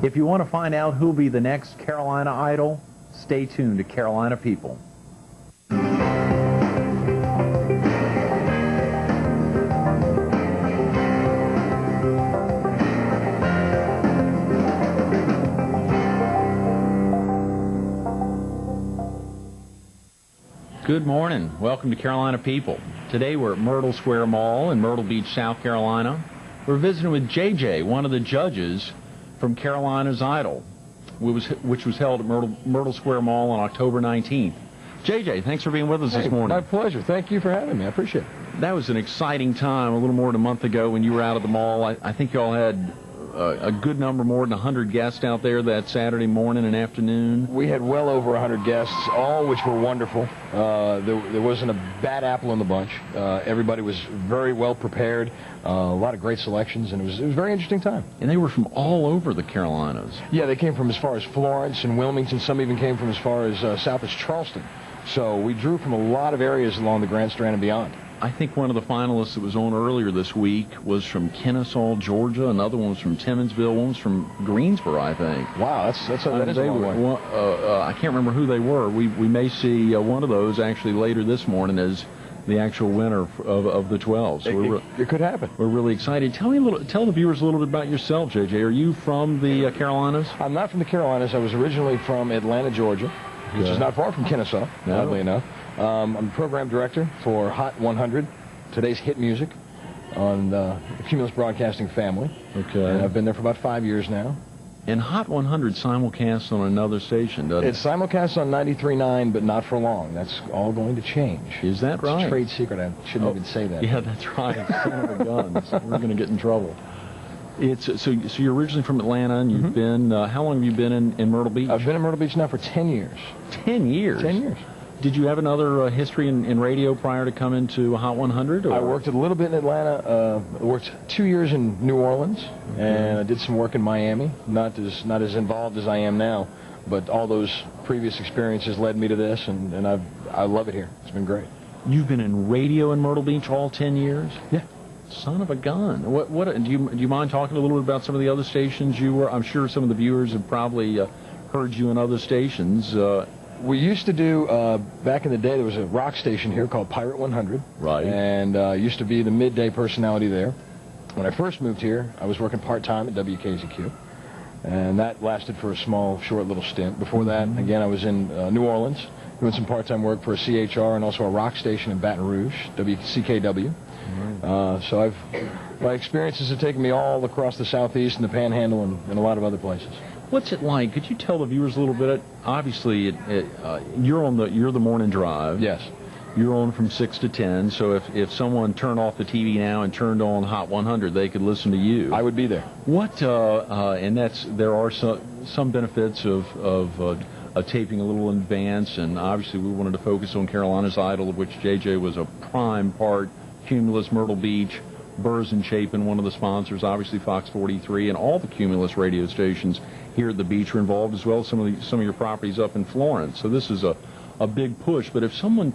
If you want to find out who'll be the next Carolina Idol, stay tuned to Carolina People. Good morning. Welcome to Carolina People. Today we're at Myrtle Square Mall in Myrtle Beach, South Carolina. We're visiting with JJ, one of the judges from Carolina's Idol, which was held at Myrtle Square Mall on October 19th. JJ, thanks for being with us this morning. My pleasure. Thank you for having me. I appreciate it. That was an exciting time a little more than a month ago when you were out at the mall. I think you all had a good number, more than 100 guests out there that Saturday morning and afternoon. We had well over 100 guests, all which were wonderful. There wasn't a bad apple in the bunch. Everybody was very well prepared. A lot of great selections, and it was a very interesting time. And they were from all over the Carolinas. Yeah, they came from as far as Florence and Wilmington. Some even came from as far as south as Charleston. So we drew from a lot of areas along the Grand Strand and beyond. I think one of the finalists that was on earlier this week was from Kennesaw, Georgia. Another one was from Timminsville. One was from Greensboro, I think. Wow, that is a long way. I can't remember who they were. We may see one of those actually later this morning as the actual winner of the 12. So it could happen. We're really excited. Tell the viewers a little bit about yourself, JJ. Are you from the Carolinas? I'm not from the Carolinas. I was originally from Atlanta, Georgia, which is not far from Kennesaw, oddly enough. I'm the program director for Hot 100, today's hit music on the Cumulus Broadcasting family. Okay. And I've been there for about 5 years now. And Hot 100 simulcasts on another station, doesn't it? It's simulcast on 93.9, but not for long. That's all going to change. Is that right? It's a trade secret. I shouldn't even say that. Yeah, that's right. Son of a gun. So we're going to get in trouble. So you're originally from Atlanta, and you've been, how long have you been in Myrtle Beach? I've been in Myrtle Beach now for 10 years. 10 years? 10 years. Did you have another history in radio prior to coming to Hot 100? Or? I worked a little bit in Atlanta. I worked 2 years in New Orleans, and I did some work in Miami. Not as involved as I am now, but all those previous experiences led me to this, and I love it here. It's been great. You've been in radio in Myrtle Beach all 10 years? Yeah. Son of a gun. What do you mind talking a little bit about some of the other stations you were? I'm sure some of the viewers have probably heard you in other stations. We used to do, back in the day, there was a rock station here called Pirate 100. Right. And used to be the midday personality there. When I first moved here, I was working part-time at WKZQ. And that lasted for a small, short little stint. Before that, again, I was in New Orleans, doing some part-time work for a CHR and also a rock station in Baton Rouge, WCKW. So my experiences have taken me all across the Southeast and the Panhandle and a lot of other places. What's it like? Could you tell the viewers a little bit? Obviously, you're the morning drive. Yes. You're on from 6 to 10. So if someone turned off the TV now and turned on Hot 100, they could listen to you. I would be there. And there are some benefits of taping a little in advance, and obviously we wanted to focus on Carolina's Idol, of which JJ was a prime part. Cumulus, Myrtle Beach, Burrs and Chapin, one of the sponsors, obviously Fox 43, and all the Cumulus radio stations here at the beach are involved, as well as some of your properties up in Florence. So this is a big push. But if someone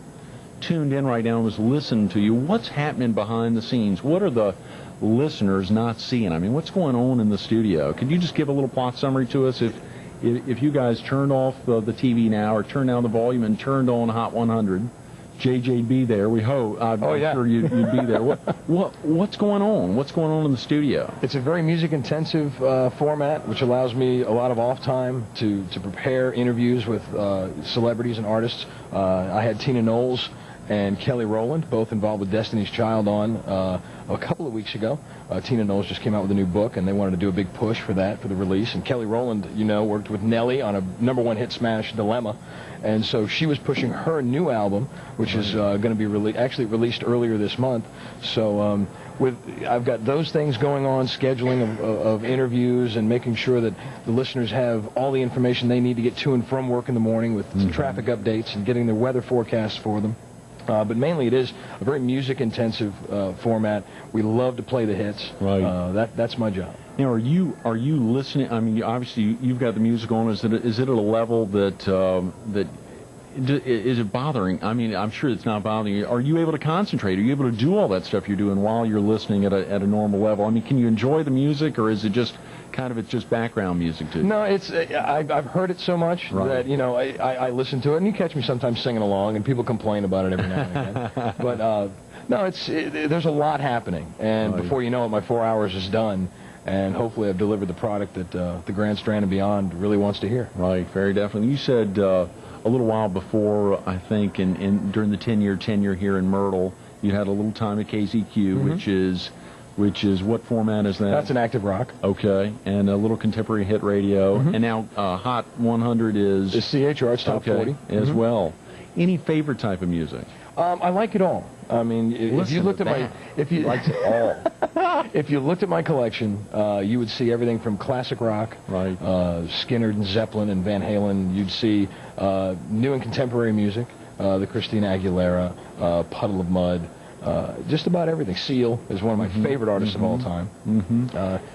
tuned in right now and was listening to you, what's happening behind the scenes? What are the listeners not seeing? I mean, what's going on in the studio? Could you just give a little plot summary to us? If you guys turned off the TV now or turned down the volume and turned on Hot 100, JJ'd be there. We hope. I'm sure you'd be there. What's going on? What's going on in the studio? It's a very music-intensive format, which allows me a lot of off time to prepare interviews with celebrities and artists. I had Tina Knowles and Kelly Rowland, both involved with Destiny's Child, on a couple of weeks ago. Tina Knowles just came out with a new book, and they wanted to do a big push for that, for the release. And Kelly Rowland, worked with Nelly on a #1 hit smash, Dilemma. And so she was pushing her new album, which is going to be released earlier this month. So I've got those things going on, scheduling of interviews and making sure that the listeners have all the information they need to get to and from work in the morning with some traffic updates and getting their weather forecasts for them. But mainly it is a very music-intensive format. We love to play the hits. Right. That's my job. Now, are you listening? I mean, obviously you've got the music on. Is it at a level that is it bothering? I mean, I'm sure it's not bothering you. Are you able to concentrate? Are you able to do all that stuff you're doing while you're listening at a normal level? I mean, can you enjoy the music, or is it just kind of it's just background music to you? No, it's I've heard it so much that, you know, I listen to it, and you catch me sometimes singing along, and people complain about it every now and again. But no, there's a lot happening, and before you know it, my 4 hours is done, and hopefully I've delivered the product that the Grand Strand and beyond really wants to hear. Right, very definitely. You said a little while before, I think, during the 10-year tenure here in Myrtle, you had a little time at KZQ, which is what format is that? That's an active rock. Okay, and a little contemporary hit radio, and now Hot 100 is CHR, it's top 40 as well. Any favorite type of music? I like it all. I mean, if you looked at my, if you liked it all, if you looked at my collection, you would see everything from classic rock, Skinner and Zeppelin and Van Halen. You'd see new and contemporary music, the Christina Aguilera, Puddle of Mud. Just about everything. Seal is one of my favorite artists of all time.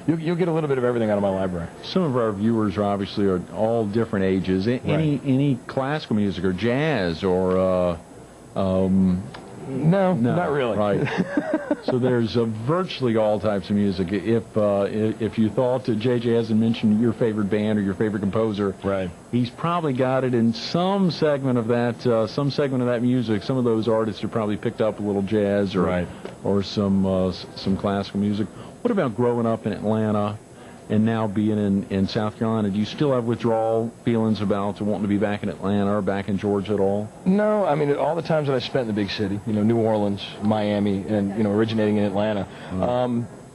You'll get a little bit of everything out of my library. Some of our viewers are obviously all different ages. Any classical music or jazz or no, not really. Right. So there's virtually all types of music. If you thought that JJ hasn't mentioned your favorite band or your favorite composer, he's probably got it in some segment of that music. Some of those artists have probably picked up a little jazz or some classical music. What about growing up in Atlanta and now being in South Carolina? Do you still have withdrawal feelings about wanting to be back in Atlanta or back in Georgia at all? No, I mean, all the times that I spent in the big city, you know, New Orleans, Miami, and, you know, originating in Atlanta,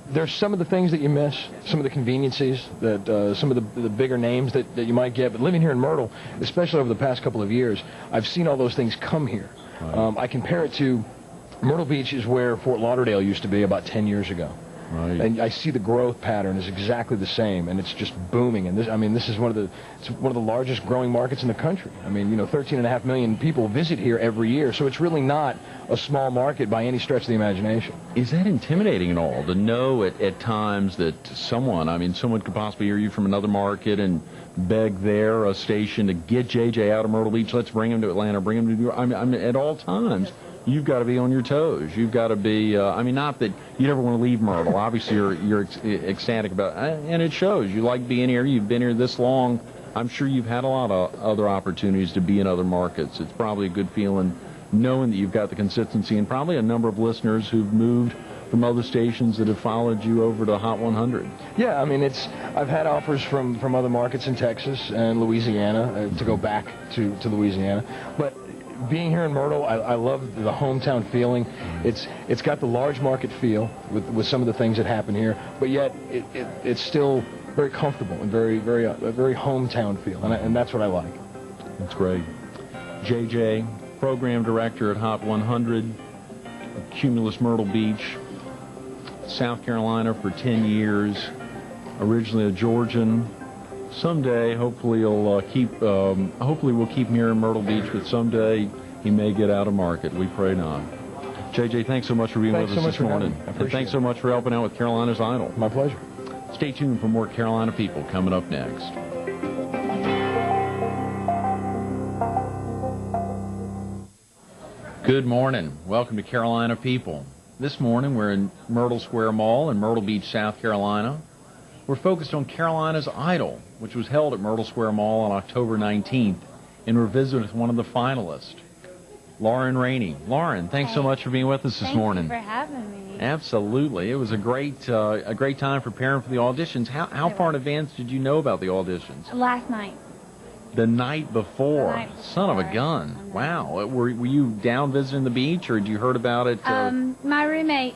there's some of the things that you miss, some of the conveniences, that some of the bigger names that you might get. But living here in Myrtle, especially over the past couple of years, I've seen all those things come here. I compare it to Myrtle Beach is where Fort Lauderdale used to be about 10 years ago. And I see the growth pattern is exactly the same, and it's just booming. And this is one of the largest growing markets in the country. I mean, you know, 13.5 million people visit here every year, so it's really not a small market by any stretch of the imagination. Is that intimidating at all, to know at times that someone could possibly hear you from another market and beg a station to get JJ out of Myrtle Beach, let's bring him to Atlanta, bring him to New York? I mean, at all times, you've got to be on your toes. You've got to be, not that you never want to leave Myrtle. Obviously, you're ecstatic about it, and it shows. You like being here. You've been here this long. I'm sure you've had a lot of other opportunities to be in other markets. It's probably a good feeling knowing that you've got the consistency, and probably a number of listeners who've moved from other stations that have followed you over to Hot 100. Yeah, I mean, I've had offers from other markets in Texas and Louisiana to go back to Louisiana, but being here in Myrtle, I love the hometown feeling. It's got the large market feel with some of the things that happen here, but yet it's still very comfortable and very hometown feel, and that's what I like. That's great. JJ, program director at Hot 100, Cumulus Myrtle Beach, South Carolina for 10 years, originally a Georgian. Someday, hopefully we'll keep him here in Myrtle Beach, but someday he may get out of market. We pray not. JJ, thanks so much for being with us this morning. And thanks so much for helping out with Carolina's Idol. My pleasure. Stay tuned for more Carolina People coming up next. Good morning. Welcome to Carolina People. This morning we're in Myrtle Square Mall in Myrtle Beach, South Carolina. We're focused on Carolina's Idol, which was held at Myrtle Square Mall on October 19th, and we're visiting with one of the finalists, Lauren Rainey. Lauren, thanks so much for being with us this morning. Thank you for having me. Absolutely. It was a great time preparing for the auditions. How far in advance did you know about the auditions? Last night. The night before. The night before. Son of a gun. Wow. Were you down visiting the beach, or had you heard about it? My roommate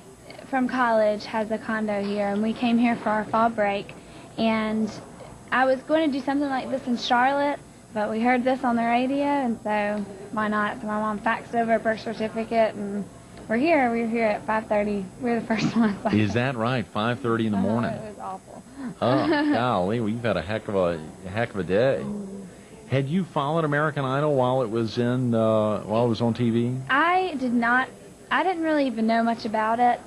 from college has a condo here, and we came here for our fall break, and I was going to do something like this in Charlotte, but we heard this on the radio, and so why not? So my mom faxed over a birth certificate, and we're here. We were here at 5:30. We were the first ones. Is that right? 5:30 in the morning. It was awful. Oh, golly, well, you've had a heck of a day. Had you followed American Idol while it was on TV? I did not. I didn't really even know much about it.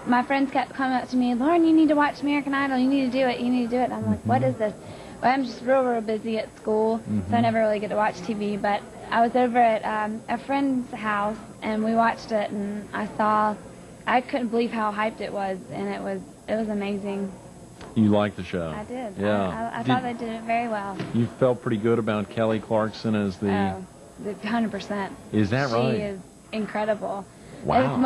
My friends kept coming up to me, Lauren, you need to watch American Idol. You need to do it. You need to do it. And I'm like, what is this? Well, I'm just real busy at school, so I never really get to watch TV. But I was over at a friend's house, and we watched it, and I couldn't believe how hyped it was, and it was amazing. You liked the show? I did. Yeah. I thought they did it very well. You felt pretty good about Kelly Clarkson as the... Oh, 100%. Is that right? She is incredible. Wow.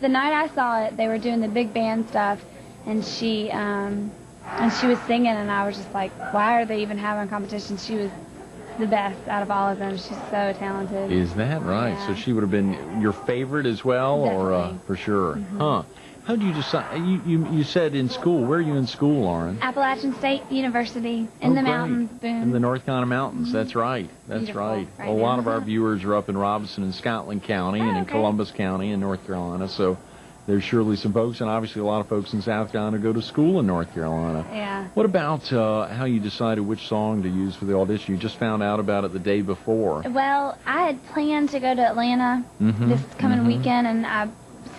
The night I saw it, they were doing the big band stuff, and she was singing, and I was just like, why are they even having a competition? She was the best out of all of them. She's so talented. Is that right? Yeah. So she would have been your favorite as well, or Definitely. for sure? Mm-hmm. Huh? How did you decide? You said in school. Where are you in school, Lauren? Appalachian State University in the great. mountains. Boone. In the North Carolina Mountains. That's right. That's Beautiful right. right A lot now. of our viewers are up in Robinson and Scotland County and in okay. Columbus County in North Carolina. So there's surely some folks, and obviously a lot of folks in South Carolina go to school in North Carolina. Yeah. What about how you decided which song to use for the audition? You just found out about it the day before. Well, I had planned to go to Atlanta this coming weekend, and I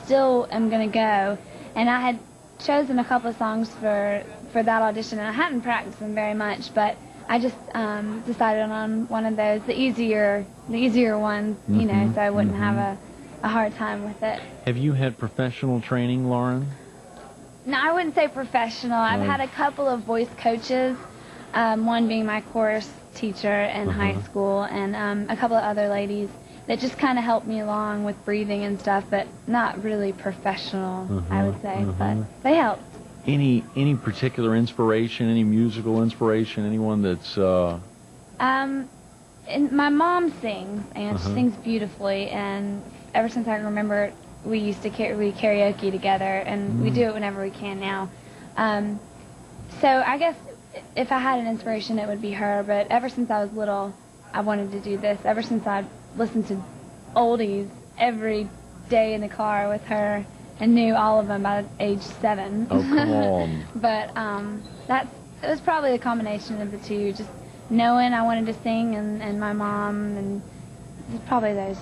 still am going to go. And I had chosen a couple of songs for that audition, and I hadn't practiced them very much, but I just decided on one of those, the easier ones, you know, so I wouldn't have a hard time with it. Have you had professional training, Lauren? No, I wouldn't say professional. I've had a couple of voice coaches, one being my chorus teacher in high school, and a couple of other ladies that just kind of helped me along with breathing and stuff, but not really professional, I would say, but they helped. Any particular inspiration, any musical inspiration, anyone that's... And my mom sings, and she sings beautifully, and ever since I can remember, we used to we karaoke together, and we do it whenever we can now. So I guess if I had an inspiration, it would be her, but ever since I was little, I wanted to do this. Ever since I listened to oldies every day in the car with her and knew all of them by age 7. Oh, come on. But it was probably the combination of the two, just knowing I wanted to sing and my mom, and probably those.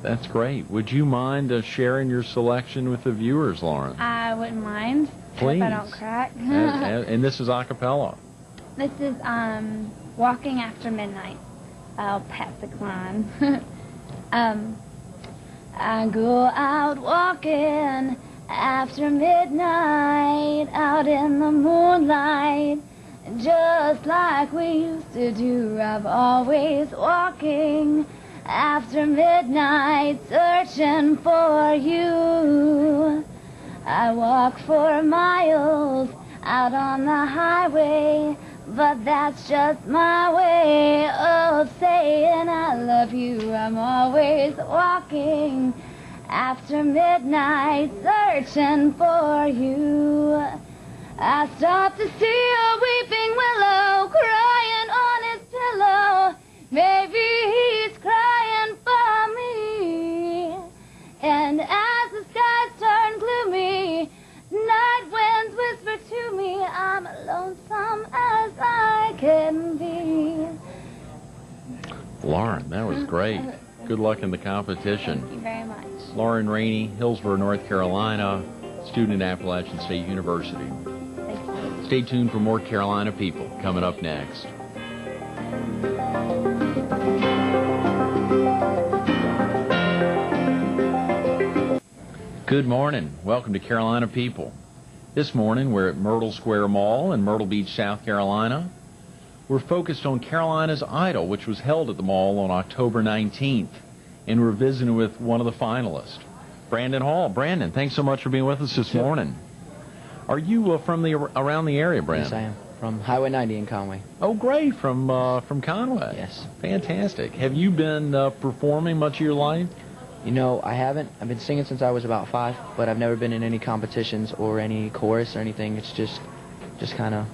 That's great. Would you mind sharing your selection with the viewers, Lauren? I wouldn't mind. Please. If I don't crack. And this is a cappella. This is Walking After Midnight. I'll pass the climb. I go out walking after midnight, out in the moonlight, just like we used to do. I'm always walking after midnight, searching for you. I walk for miles out on the highway, but that's just my way of saying I love you. I'm always walking after midnight, searching for you. I stopped to see a weeping willow crying on his pillow. Maybe he's crying for me. And as the skies turn gloomy, night winds whisper to me, I'm lonesome as I can be. Lauren, that was great. Good luck in the competition. Thank you very much. Lauren Rainey, Hillsborough, North Carolina, student at Appalachian State University. Thank you. Stay tuned for more Carolina People coming up next. Good morning. Welcome to Carolina People. This morning we're at Myrtle Square Mall in Myrtle Beach, South Carolina. We're focused on Carolina's Idol, which was held at the mall on October 19th. And we're visiting with one of the finalists, Brandon Hall. Brandon, thanks so much for being with us this morning. Are you around the area, Brandon? Yes, I am. From Highway 90 in Conway. Oh, great. From Conway. Yes. Fantastic. Have you been performing much of your life? You know, I haven't. I've been singing since I was about 5, but I've never been in any competitions or any chorus or anything. It's just kind of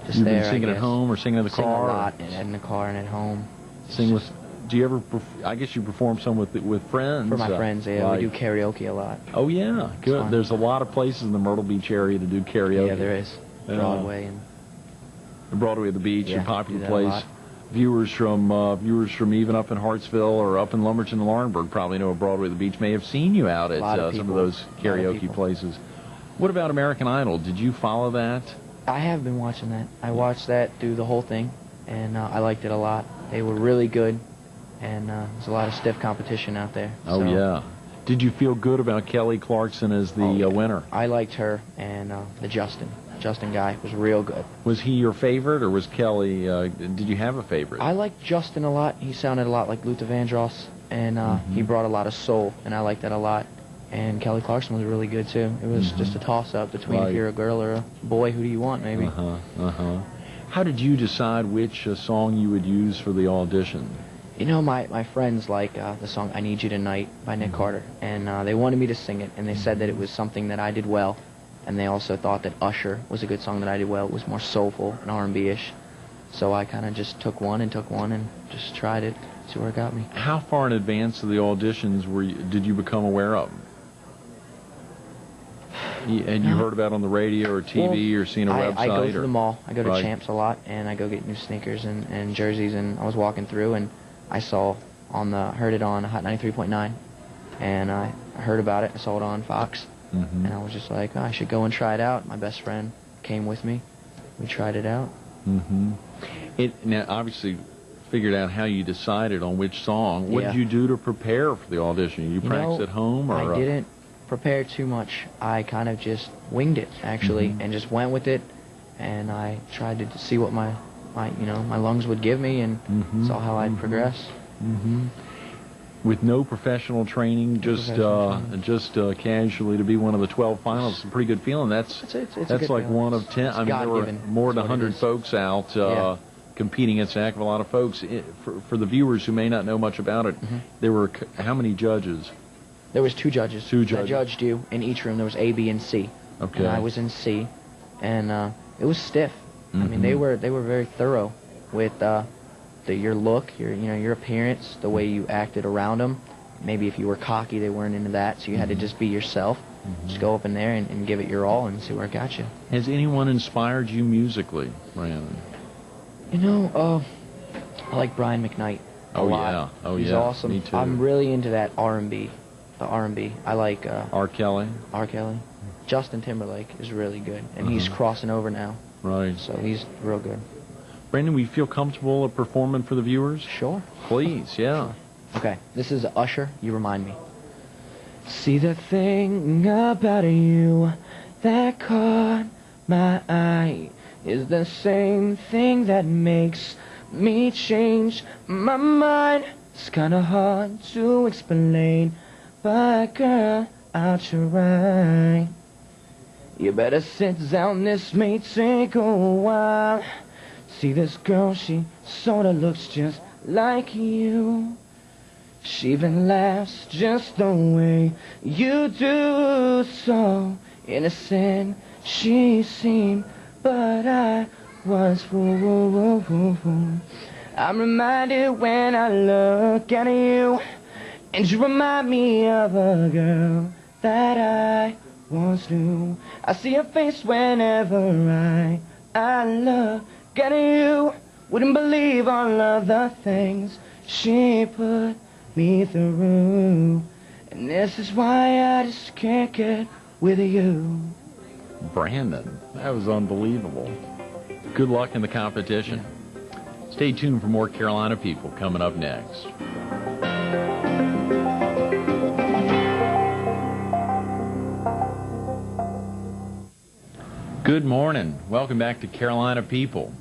You've there. been singing at home or singing in the Sing car? a lot in the car and at home. Sing with. Do you ever? I guess you perform some with friends. For my friends, yeah, like, we do karaoke a lot. Oh yeah, good. fun. There's a lot of places in the Myrtle Beach area to do karaoke. Yeah, there is. Broadway and Broadway at the Beach, Yeah, a popular do that a place. lot. Viewers from even up in Hartsville or up in Lumberton and Laurinburg probably know Broadway at the Beach may have seen you out at Lot of some of people. those Lot of karaoke people. places. What about American Idol? Did you follow that? I have been watching that. I watched that through the whole thing, and I liked it a lot. They were really good, and there's a lot of stiff competition out there. Oh so yeah. Did you feel good about Kelly Clarkson as the winner? I liked her and the Justin. Justin guy was real good. Was he your favorite, or was Kelly? Did you have a favorite? I liked Justin a lot. He sounded a lot like Luther Vandross, and he brought a lot of soul, and I liked that a lot. And Kelly Clarkson was really good too. It was just a toss-up between if you're a girl or a boy, who do you want, maybe. How did you decide which song you would use for the audition? You know, my friends like the song "I Need You Tonight" by Nick Carter, and they wanted me to sing it, and they said that it was something that I did well, and they also thought that "Usher" was a good song that I did well. It was more soulful and R&B-ish, so I kind of just took one and just tried it, see where it got me. How far in advance of the auditions did you become aware of them? And you heard about it on the radio or TV or seen a website? I go to the mall. I go to Champs a lot, and I go get new sneakers and jerseys, and I was walking through, and I heard it on Hot 93.9, and I heard about it. I saw it on Fox, and I was just like, oh, I should go and try it out. My best friend came with me. We tried it out. Now, obviously, figured out how you decided on which song. What did you do to prepare for the audition? You practice at home, or I didn't prepare too much. I kind of just winged it, actually, and just went with it, and I tried to see what my lungs would give me, and saw how I'd progress. With no professional training, just casually to be one of the 12 finalists, it's a pretty good feeling. That's like feeling. one of 10. I mean, there were more than 100 folks out competing against a heck of a lot of folks. For the viewers who may not know much about it, there were how many judges? There was 2 judges. 2 judges. I judged you. In each room there was A, B, and C. Okay. And I was in C, and it was stiff. I mean, they were very thorough with your look, your appearance, the way you acted around them. Maybe if you were cocky, they weren't into that, so you had to just be yourself. Just go up in there and give it your all and see where it got you. Has anyone inspired you musically, Brandon? You know, I like Brian McKnight a lot. He's awesome. Me too. I'm really into that R&B. The R&B. I like R. Kelly. R. Kelly. Justin Timberlake is really good, and he's crossing over now. Right. So he's real good. Brandon, we feel comfortable performing for the viewers? Sure. Please, yeah. Okay, this is Usher, You Remind Me. See the thing about you that caught my eye is the same thing that makes me change my mind. It's kinda hard to explain, but girl, I'll try. You better sit down, this may take a while. See this girl, she sorta looks just like you. She even laughs just the way you do. So innocent she seemed, but I was fooled. I'm reminded when I look at you, and you remind me of a girl that I once knew. I see her face whenever I look at you. Wouldn't believe all of the things she put me through, and this is why I just can't get with you. Brandon, that was unbelievable. Good luck in the competition. Stay tuned for more Carolina People coming up next. Good morning. Welcome back to Carolina People.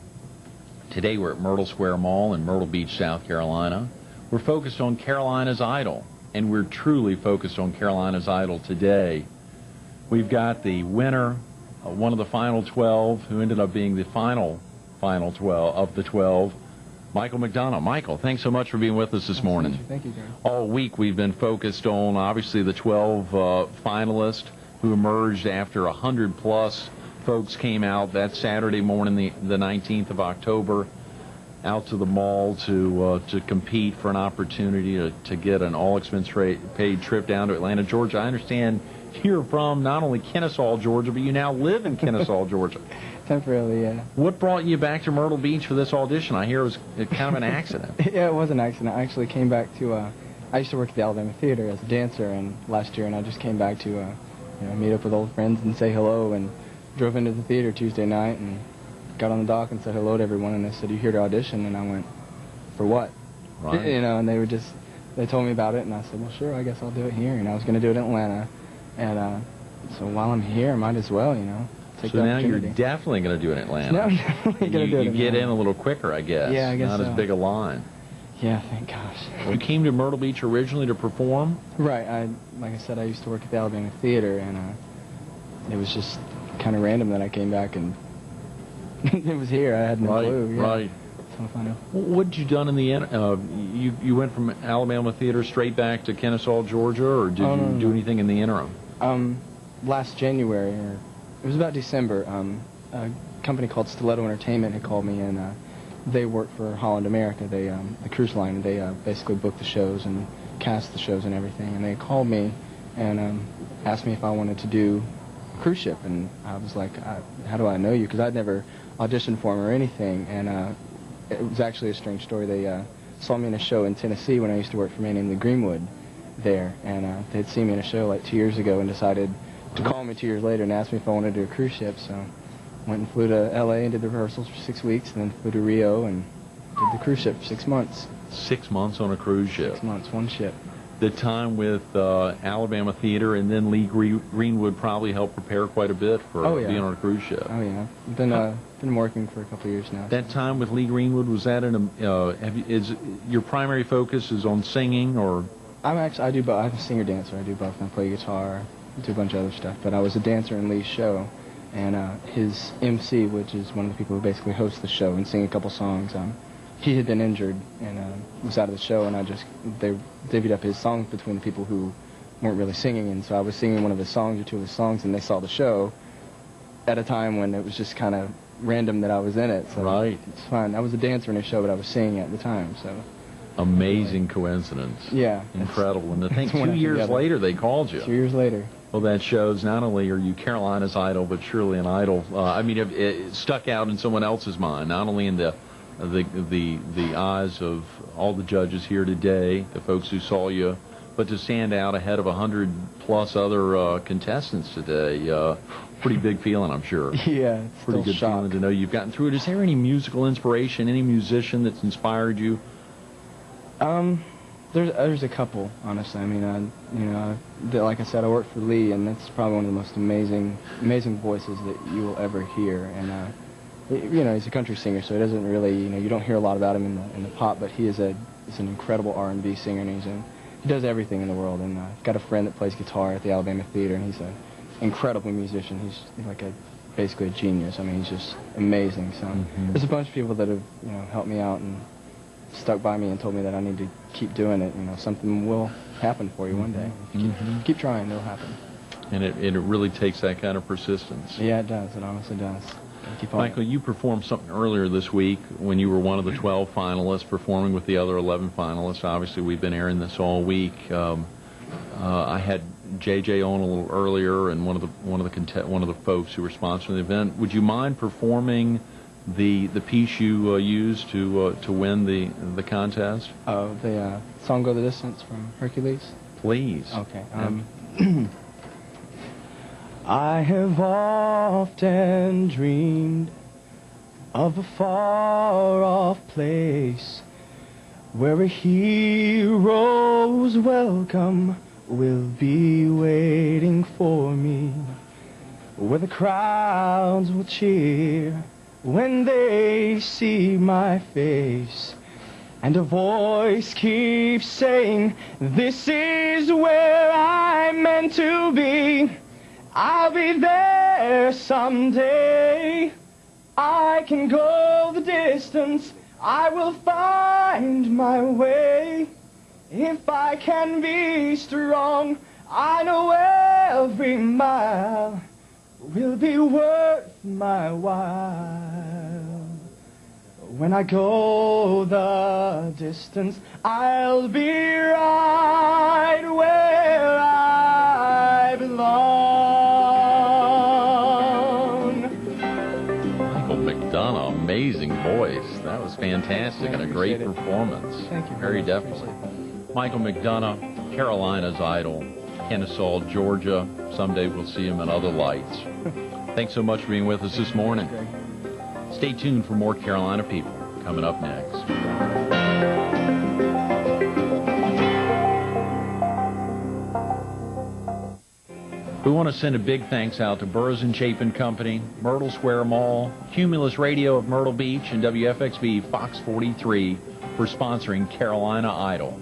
Today we're at Myrtle Square Mall in Myrtle Beach, South Carolina. We're focused on Carolina's Idol, and we're truly focused on Carolina's Idol today. We've got the winner, one of the final 12, who ended up being the final 12 of the 12, Michael McDonough. Michael, thanks so much for being with us this morning. Thank you, Gary. All week we've been focused on, obviously, the 12 finalists who emerged after 100-plus folks came out that Saturday morning, the 19th of October, out to the mall to compete for an opportunity to get an all-expense-paid trip down to Atlanta, Georgia. I understand you're from not only Kennesaw, Georgia, but you now live in Kennesaw, Georgia. Temporarily, yeah. What brought you back to Myrtle Beach for this audition? I hear it was kind of an accident. Yeah, it was an accident. I actually came back to, I used to work at the Alabama Theater as a dancer and last year, and I just came back to meet up with old friends and say hello, and drove into the theater Tuesday night and got on the dock and said hello to everyone, and they said, "You here to audition?" And I went, "For what?" Right. And they told me about it, and I said, "Well, sure, I guess I'll do it here." And I was going to do it in Atlanta, and so while I'm here, I might as well, take So the now you're opportunity. definitely going to do it in Atlanta. Now I'm definitely going to do it. You get in a little quicker, I guess. Yeah, I guess Not so. as big a line. Yeah, thank gosh. You came to Myrtle Beach originally to perform? Right. Like I said, I used to work at the Alabama Theater, and it was just kind of random that I came back and it was here. I had no clue. Yeah. Right. So I found out. What did you done in the end? You went from Alabama Theater straight back to Kennesaw, Georgia, or did you do anything in the interim? Last January, or it was about December, a company called Stiletto Entertainment had called me, and they work for Holland America, the cruise line, and they basically book the shows and cast the shows and everything. And they called me and asked me if I wanted to do a cruise ship, and I was like, how do I know you? Because I'd never auditioned for them or anything, and it was actually a strange story. They saw me in a show in Tennessee when I used to work for a man named Greenwood there, and they'd seen me in a show like 2 years ago and decided to call me 2 years later and ask me if I wanted to do a cruise ship. So went and flew to L.A. and did the rehearsals for 6 weeks, and then flew to Rio and did the cruise ship for 6 months. 6 months on a cruise ship. 6 months, one ship. The time with Alabama Theater and then Lee Greenwood probably helped prepare quite a bit for being on a cruise ship. Oh yeah, I've been working for a couple of years now. That time with Lee Greenwood, was that is your primary focus is on singing, or? I do both. I'm a singer dancer. I do both. I play guitar, do a bunch of other stuff. But I was a dancer in Lee's show, and his MC, which is one of the people who basically hosts the show and sing a couple songs, he had been injured and was out of the show, and they divvied up his songs between the people who weren't really singing, and so I was singing one of his songs or two of his songs, and they saw the show at a time when it was just kind of random that I was in it. So right. It's fine. I was a dancer in his show, but I was singing at the time, so. Amazing coincidence. Yeah. Incredible. And I think 2 years later they called you. 2 years later. Well, that shows not only are you Carolina's idol, but surely an idol. I mean, it stuck out in someone else's mind, not only in the eyes of all the judges here today, the folks who saw you, but to stand out ahead of 100+ other contestants today. Pretty big feeling, I'm sure. Yeah, it's pretty good feeling to know you've gotten through it. Is there any musical inspiration, any musician that's inspired you? There's a couple, honestly. I mean, like I said, I work for Lee, and that's probably one of the most amazing voices that you will ever hear. And he's a country singer, so it doesn't really, you don't hear a lot about him in the pop, but he's an incredible R&B singer, and he does everything in the world. And I've got a friend that plays guitar at the Alabama Theater, and he's an incredible musician. He's like basically a genius. I mean, he's just amazing. So there's a bunch of people that have helped me out and stuck by me and told me that I need to keep doing it. Something will happen for you one day. If you keep trying, it'll happen. And it really takes that kind of persistence. Yeah, it does. It honestly does. Keep on. Michael, you performed something earlier this week when you were one of the 12 finalists, performing with the other 11 finalists. Obviously, we've been airing this all week. I had JJ on a little earlier, and one of the folks who were sponsoring the event. Would you mind performing the piece you used to win the contest? Oh, the song "Go the Distance" from Hercules. Please. Okay. I have often dreamed of a far-off place where a hero's welcome will be waiting for me, where the crowds will cheer when they see my face, and a voice keeps saying, "This is where I'm meant to be. I'll be there someday. I can go the distance. I will find my way. If I can be strong, I know every mile will be worth my while. When I go the distance, I'll be right where I belong." Michael McDonough, amazing voice. That was fantastic and a great performance. Thank you. Very definitely. Michael McDonough, Carolina's idol, Kennesaw, Georgia. Someday we'll see him in other lights. Thanks so much for being with us this morning. Stay tuned for more Carolina People coming up next. We want to send a big thanks out to Burroughs and Chapin Company, Myrtle Square Mall, Cumulus Radio of Myrtle Beach, and WFXB Fox 43 for sponsoring Carolina Idol.